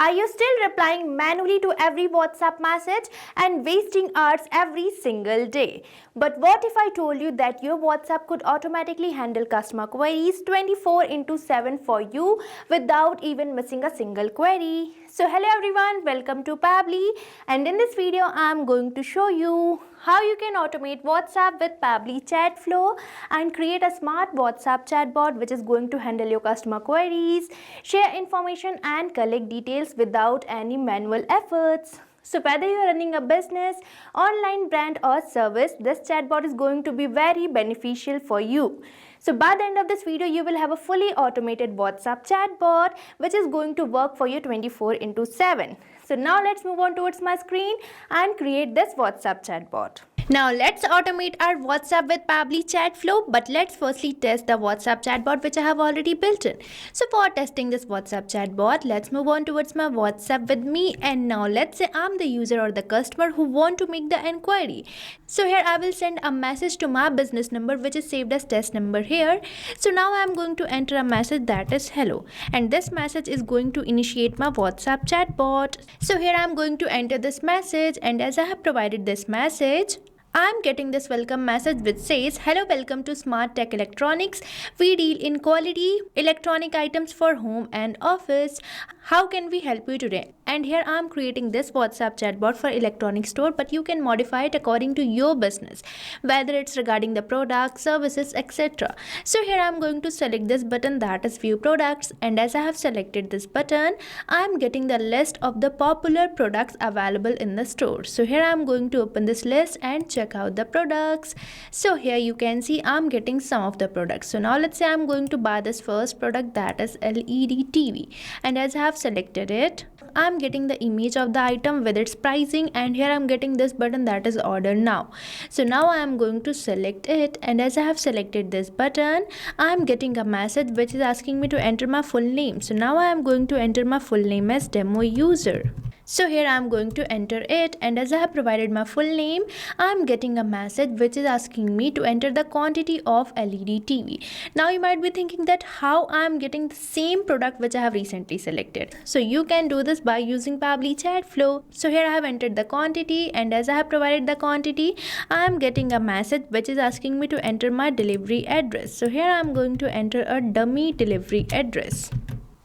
Are you still replying manually to every WhatsApp message and wasting hours every single day? But what if I told you that your WhatsApp could automatically handle customer queries 24/7 for you without even missing a single query? So hello everyone, welcome to Pabbly, and in this video I am going to show you how you can automate WhatsApp with Pabbly Chatflow and create a smart WhatsApp chatbot which is going to handle your customer queries, share information and collect details without any manual efforts. So whether you are running a business, online brand or service, this chatbot is going to be very beneficial for you. So by the end of this video, you will have a fully automated WhatsApp chatbot which is going to work for you 24/7. So now let's move on towards my screen and create this WhatsApp chatbot. Now let's automate our WhatsApp with Pabbly Chatflow, but let's firstly test the WhatsApp chatbot which I have already built in. So for testing this WhatsApp chatbot, let's move on towards my WhatsApp with me, and now let's say I'm the user or the customer who want to make the inquiry. So here I will send a message to my business number which is saved as test number here. So now I'm going to enter a message that is hello, and this message is going to initiate my WhatsApp chatbot. So here I'm going to enter this message, and as I have provided this message, I'm getting this welcome message which says, hello, welcome to Smart Tech Electronics. We deal in quality electronic items for home and office. How can we help you today? And here I'm creating this WhatsApp chatbot for electronic store, but you can modify it according to your business, whether it's regarding the products, services, etc. So here I'm going to select this button that is view products, and as I have selected this button, I'm getting the list of the popular products available in the store. So here I'm going to open this list and check out the products. So here you can see I'm getting some of the products. So now let's say I'm going to buy this first product that is LED TV, and as I have selected it, I'm getting the image of the item with its pricing, and here I'm getting this button that is order now. So now I am going to select it, and as I have selected this button, I'm getting a message which is asking me to enter my full name. So now I am going to enter my full name as demo user. So here I am going to enter it, and as I have provided my full name, I am getting a message which is asking me to enter the quantity of LED TV. Now you might be thinking that how I am getting the same product which I have recently selected. So you can do this by using Pabbly Chatflow. So here I have entered the quantity, and as I have provided the quantity, I am getting a message which is asking me to enter my delivery address. So here I am going to enter a dummy delivery address.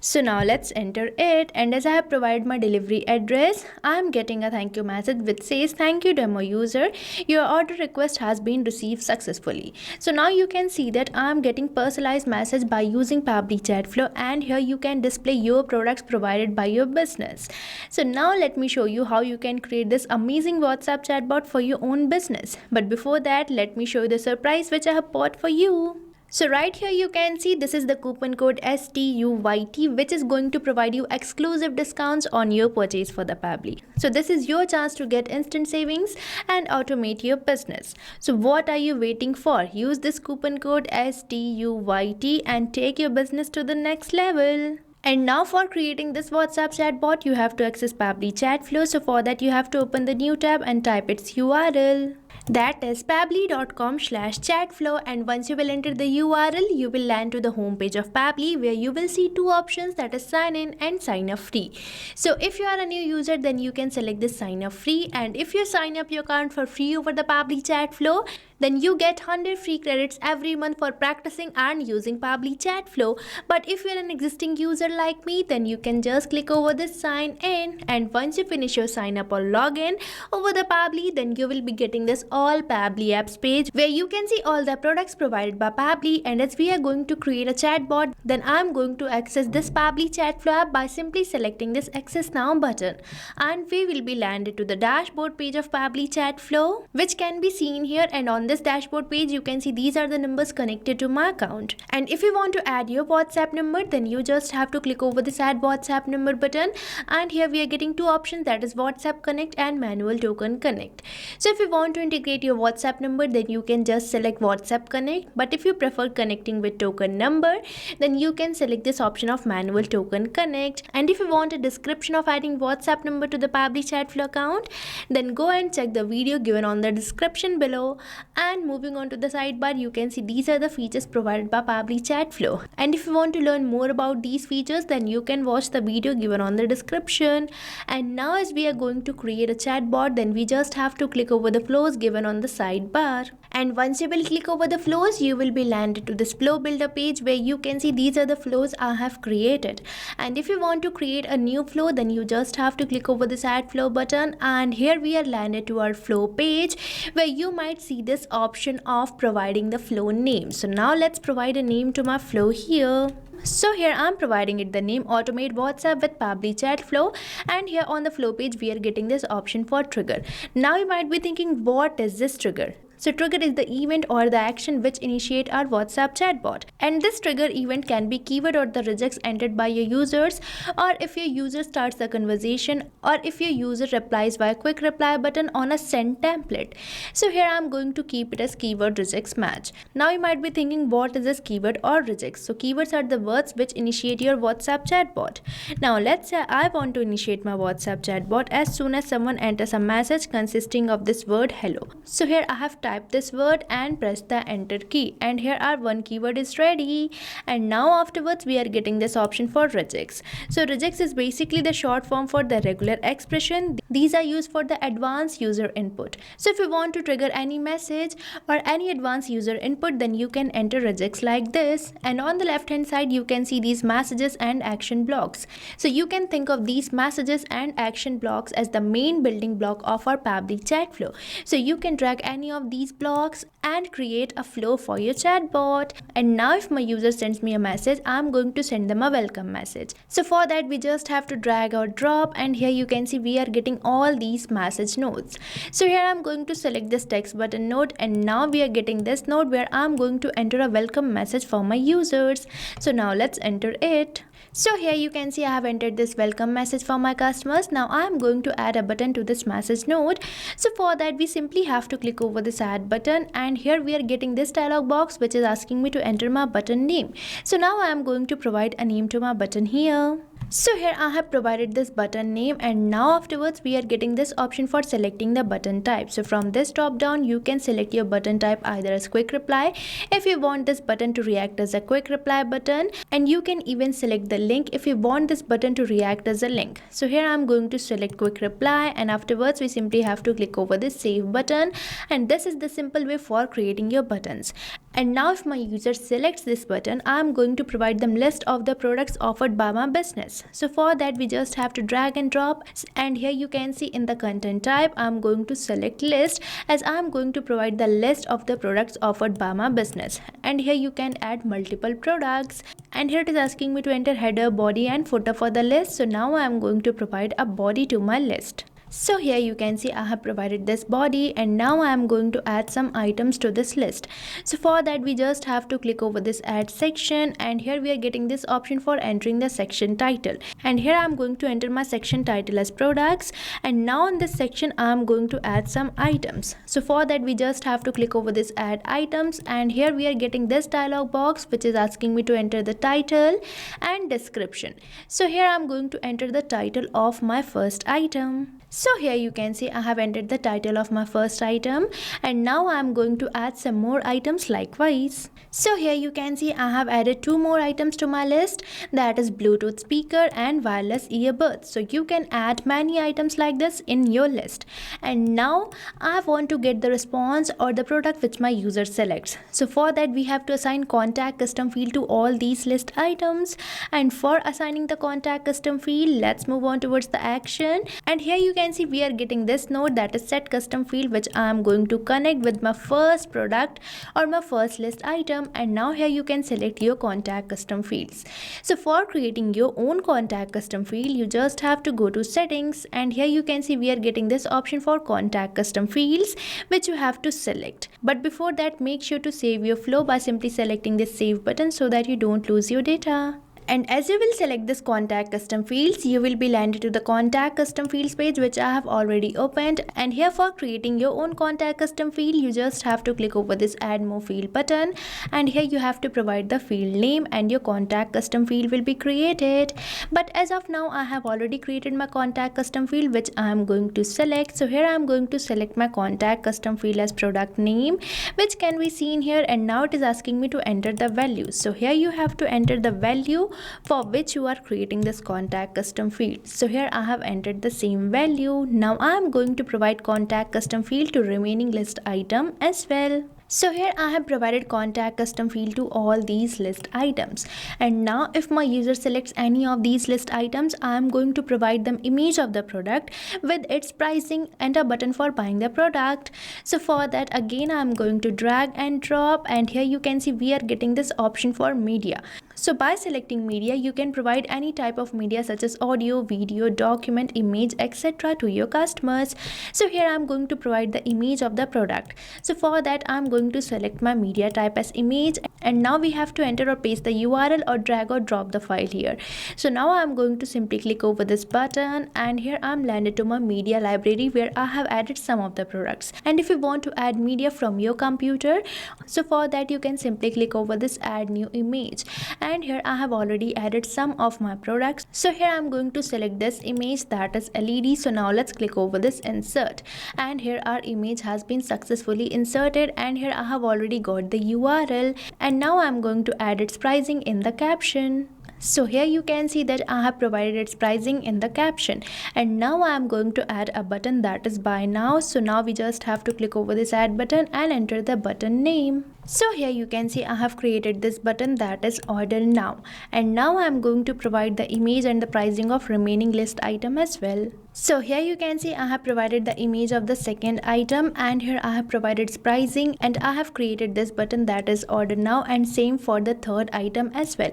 So now let's enter it, and as I have provided my delivery address, I am getting a thank you message which says, thank you demo user, your order request has been received successfully. So now you can see that I am getting personalized message by using Pabbly Chatflow, and here you can display your products provided by your business. So now let me show you how you can create this amazing WhatsApp chatbot for your own business. But before that, let me show you the surprise which I have bought for you. So right here you can see this is the coupon code STUYT which is going to provide you exclusive discounts on your purchase for the Pabbly. So this is your chance to get instant savings and automate your business. So what are you waiting for? Use this coupon code STUYT and take your business to the next level. And now for creating this WhatsApp chatbot, you have to access Pabbly Chatflow. So for that you have to open the new tab and type its URL. That is pabbly.com/chatflow, and once you will enter the URL, you will land to the home page of Pabbly where you will see two options, that is sign in and sign up free. So if you are a new user, then you can select this sign up free, and if you sign up your account for free over the Pabbly Chatflow, then you get 100 free credits every month for practicing and using Pabbly Chatflow. But if you're an existing user like me, then you can just click over this sign in, and once you finish your sign up or login over the Pabbly, then you will be getting this all Pabbly apps page where you can see all the products provided by Pabbly. And as we are going to create a chatbot, then I'm going to access this Pabbly Chatflow app by simply selecting this access now button, and we will be landed to the dashboard page of Pabbly Chatflow, which can be seen here. And on this dashboard page you can see these are the numbers connected to my account, and if you want to add your WhatsApp number, then you just have to click over this add WhatsApp number button, and here we are getting two options, that is WhatsApp Connect and Manual Token Connect. So if you want to integrate your WhatsApp number, then you can just select WhatsApp Connect, but if you prefer connecting with token number, then you can select this option of Manual Token Connect. And if you want a description of adding WhatsApp number to the Pabbly Chatflow account, then go and check the video given on the description below. And moving on to the sidebar, you can see these are the features provided by Pabbly Chatflow. And if you want to learn more about these features, then you can watch the video given on the description. And now as we are going to create a chatbot, then we just have to click over the flows given on the sidebar. And once you will click over the flows, you will be landed to this flow builder page where you can see these are the flows I have created. And if you want to create a new flow, then you just have to click over this add flow button, and here we are landed to our flow page where you might see this option of providing the flow name. So now let's provide a name to my flow here. So here I'm providing it the name Automate WhatsApp with Pabbly Chatflow, and here on the flow page we are getting this option for trigger. Now you might be thinking, what is this trigger? So trigger is the event or the action which initiate our WhatsApp chatbot, and this trigger event can be keyword or the regex entered by your users, or if your user starts the conversation, or if your user replies via quick reply button on a send template. So here I'm going to keep it as keyword regex match. Now you might be thinking, what is this keyword or regex? So keywords are the words which initiate your WhatsApp chatbot. Now let's say I want to initiate my WhatsApp chatbot as soon as someone enters a message consisting of this word hello. So here I have type this word and press the enter key, and here our one keyword is ready. And now afterwards we are getting this option for regex. So regex is basically the short form for the regular expression. These are used for the advanced user input. So if you want to trigger any message or any advanced user input, then you can enter regex like this, and on the left hand side you can see these messages and action blocks. So you can think of these messages and action blocks as the main building block of our Pabbly Chatflow. So you can drag any of these blocks and create a flow for your chatbot. And now if my user sends me a message, I'm going to send them a welcome message. So for that we just have to drag or drop, and here you can see we are getting all these message nodes. So here I'm going to select this text button node, and now we are getting this node where I'm going to enter a welcome message for my users. So now let's enter it. So here you can see I have entered this welcome message for my customers. Now I am going to add a button to this message node. So for that we simply have to click over this add button, and here we are getting this dialog box which is asking me to enter my button name. So now I am going to provide a name to my button here. So here I have provided this button name, and now afterwards we are getting this option for selecting the button type. So from this drop down you can select your button type either as quick reply if you want this button to react as a quick reply button, and you can even select the link if you want this button to react as a link. So here I'm going to select quick reply, and afterwards we simply have to click over this save button, and this is the simple way for creating your buttons. And now if my user selects this button, I'm going to provide them list of the products offered by my business. So for that we just have to drag and drop, and here you can see in the content type I'm going to select list, as I'm going to provide the list of the products offered by my business. And here you can add multiple products, and here it is asking me to enter header, body and footer for the list. So now I'm going to provide a body to my list. So here you can see I have provided this body, and now I am going to add some items to this list. So for that we just have to click over this add section, and here we are getting this option for entering the section title, and here I am going to enter my section title as products. And now in this section I am going to add some items. So for that we just have to click over this add items, and here we are getting this dialog box which is asking me to enter the title and description. So here I am going to enter the title of my first item. So here you can see I have entered the title of my first item, and now I am going to add some more items likewise. So here you can see I have added 2 more items to my list, that is Bluetooth speaker and wireless earbuds. So you can add many items like this in your list. And now I want to get the response or the product which my user selects. So for that we have to assign contact custom field to all these list items. And for assigning the contact custom field, let's move on towards the action. And here you can see we are getting this node, that is set custom field, which I am going to connect with my first product or my first list item. And now here you can select your contact custom fields. So for creating your own contact custom field, you just have to go to settings, and here you can see we are getting this option for contact custom fields which you have to select. But before that, make sure to save your flow by simply selecting this save button so that you don't lose your data. And as you will select this contact custom fields, you will be landed to the contact custom fields page, which I have already opened. And here, for creating your own contact custom field, you just have to click over this add more field button, and here you have to provide the field name and your contact custom field will be created. But as of now, I have already created my contact custom field, which I am going to select. So here I am going to select my contact custom field as product name, which can be seen here, and now it is asking me to enter the value. So here you have to enter the value for which you are creating this contact custom field. So here I have entered the same value. Now I am going to provide contact custom field to remaining list item as well. So here I have provided contact custom field to all these list items, and now if my user selects any of these list items, I am going to provide them image of the product with its pricing and a button for buying the product. So for that, again I am going to drag and drop, and here you can see we are getting this option for media. So by selecting media, you can provide any type of media such as audio, video, document, image, etc. to your customers. So here I am going to provide the image of the product. So for that, I am going to select my media type as image, and now we have to enter or paste the URL or drag or drop the file here. So now I am going to simply click over this button, and here I am landed to my media library where I have added some of the products. And if you want to add media from your computer, so for that you can simply click over this add new image, and here I have already added some of my products. So here I am going to select this image, that is LED. So now let's click over this insert, and here our image has been successfully inserted, and here I have already got the URL, and now I am going to add its pricing in the caption. So here you can see that I have provided its pricing in the caption, and now I am going to add a button, that is buy now. So now we just have to click over this add button and enter the button name. So here you can see I have created this button, that is order now, and now I am going to provide the image and the pricing of remaining list item as well. So here you can see I have provided the image of the second item, and here I have provided its pricing, and I have created this button, that is order now, and same for the third item as well.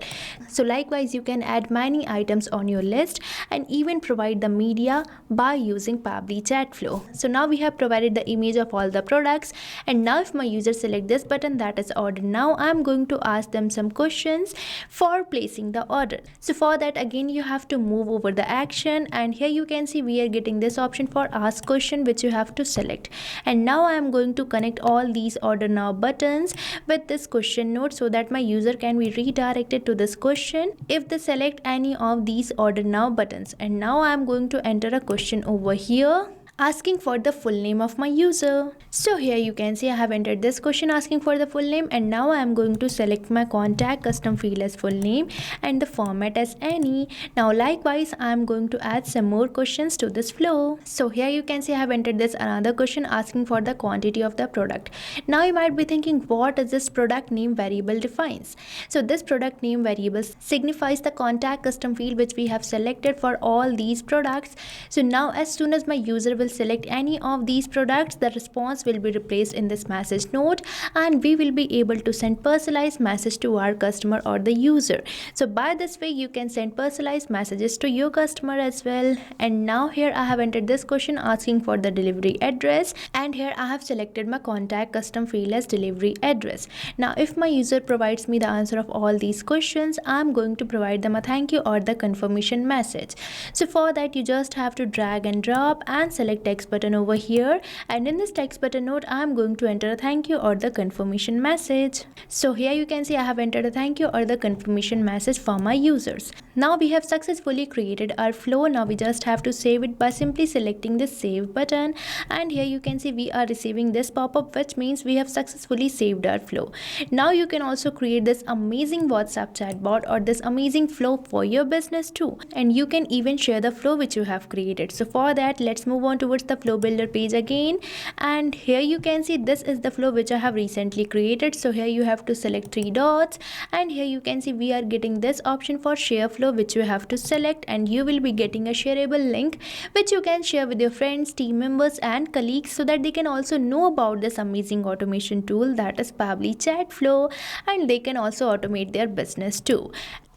So likewise you can add many items on your list and even provide the media by using Pabbly Chatflow. So now we have provided the image of all the products, and now if my user select this button, that is order now, I am going to ask them some questions for placing the order. So for that, again you have to move over the action, and here you can see we are getting this option for ask question, which you have to select. And now I am going to connect all these order now buttons with this question node so that my user can be redirected to this question if they select any of these order now buttons. And now I am going to enter a question over here asking for the full name of my user. So here you can see I have entered this question asking for the full name, and now I am going to select my contact custom field as full name and the format as any. Now likewise I am going to add some more questions to this flow. So here you can see I have entered this another question asking for the quantity of the product. Now you might be thinking, what is this product name variable defines? So this product name variable signifies the contact custom field which we have selected for all these products. So now as soon as my user will select any of these products, the response will be replaced in this message node, and we will be able to send personalized message to our customer or the user. So by this way you can send personalized messages to your customer as well. And now here I have entered this question asking for the delivery address, and here I have selected my contact custom field as delivery address. Now if my user provides me the answer of all these questions, I am going to provide them a thank you or the confirmation message. So for that you just have to drag and drop and select text button over here, and in this text button node I am going to enter a thank you or the confirmation message. So here you can see I have entered a thank you or the confirmation message for my users. Now we have successfully created our flow. Now we just have to save it by simply selecting the save button, and here you can see we are receiving this pop-up, which means we have successfully saved our flow. Now you can also create this amazing WhatsApp chatbot or this amazing flow for your business too, and you can even share the flow which you have created. So for that, let's move on towards the flow builder page again, and here you can see this is the flow which I have recently created. So here you have to select three dots, and here you can see we are getting this option for share flow which you have to select, and you will be getting a shareable link which you can share with your friends, team members and colleagues so that they can also know about this amazing automation tool, that is Pabbly Chatflow, and they can also automate their business too.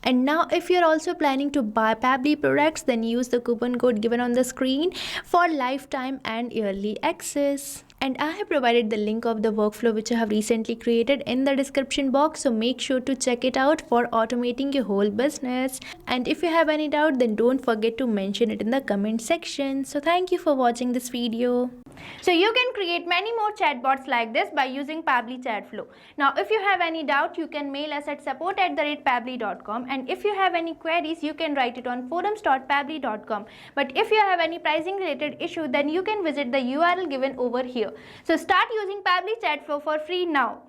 And now if you're also planning to buy Pabbly products, then use the coupon code given on the screen for lifetime and yearly access. And I have provided the link of the workflow which I have recently created in the description box, so make sure to check it out for automating your whole business. And if you have any doubt, then don't forget to mention it in the comment section. So thank you for watching this video. So you can create many more chatbots like this by using Pabbly Chatflow. Now if you have any doubt, you can mail us at support@pabbly.com, and if you have any queries, you can write it on forums.pabbly.com. But if you have any pricing related issue, then you can visit the URL given over here. So start using Pabbly Chatflow for free now.